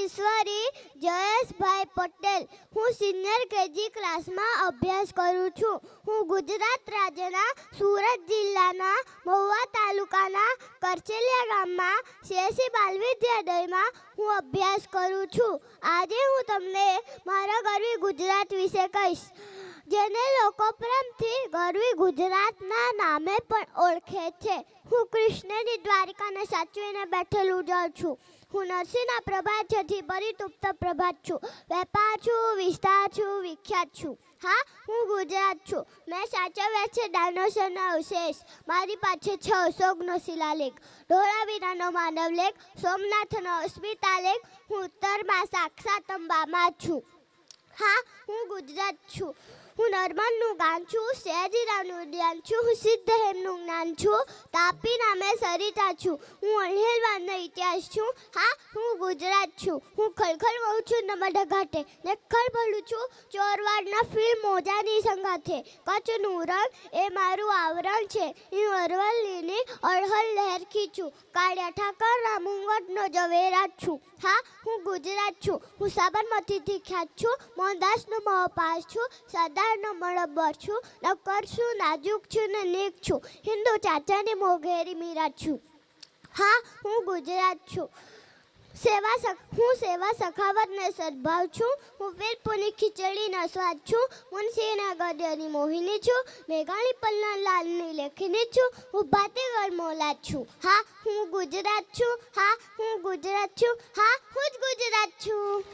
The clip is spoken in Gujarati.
ઈશ્વરી જયેશભાઈ પટેલ. હું સિનિયર કેજી ક્લાસમાં અભ્યાસ કરું છું. હું ગુજરાત રાજ્યના સુરત જિલ્લાના મહુવા તાલુકાના કરચેલિયા ગામમાં સીએસસી બાલ વિદ્યાલયમાં હું અભ્યાસ કરું છું. આજે હું તમને મારા ગરવી ગુજરાત વિશે કહીશ, જેને લોકો પ્રેમથી ગરવી ગુજરાતના નામે પણ ઓળખે છે. હું કૃષ્ણની દ્વારિકાને સાચવીને બેઠેલું જાઉં છું. હું નરસિંહના પ્રભાત છથી પરિતુપ્ત પ્રભાત છું. વેપાર છું, વિસ્તાર છું, વિખ્યાત છું. હા, હું ગુજરાત છું. મેં સાચવ્યા છે ડાયનોસરના અવશેષ. મારી પાસે છે અશોકનો શિલાલેખ, ધોળાવીરાનો માનવલેખ, સોમનાથનો અસ્મિતાલેખ. હું ઉત્તરમાં સાક્ષાત અંબામાં છું. હા, હું ગુજરાત છું. હું નર્મદનું ગાન છું, સયાજીરાવનું ઉદ્યાન છું, હું સિદ્ધહેમનું જ્ઞાન છું, તાપી નામે સરિતા છું, હું અણહિલવાડનો ઇતિહાસ છું. હા, હું ગુજરાત છું. હું ખલખલ વહું છું નર્મદા ઘાટે, ને ખળભળું છું ચોરવાડના ફિલ્મ મોજાની સંગાથે. કચ્છનું રણ એ મારું આવરણ છે. હું અરવલ્લીની અળહળ લહેરખી છું, કાળિયા ઠાકરના મુંગટનો ઝવેરાત છું. હા, હું ગુજરાત છું. હું સાબરમતીથી ખ્યાત છું, મોહનદાસનો મોહપાસ છું, સરદારનો મળબ્બર છું, નક્કર છું, નાજુક છું ને નેક છું, હિન્દુ ચાચાની મોઘેરી મીરા છું. હા, હું ગુજરાત છું. હું સેવા સખાવતને સદભાવ છું. હું વીરપુરની ખીચડીનો સ્વાદ છું, મુનશીના ગદ્યની મોહિની છું, મેઘાણી પલ્લવ લાલની લેખિની છું, હું ભાતીગળ મોલાદ છું. હા, હું ગુજરાત છું. હા, હું ગુજરાત છું. હા, હું જ ગુજરાત છું.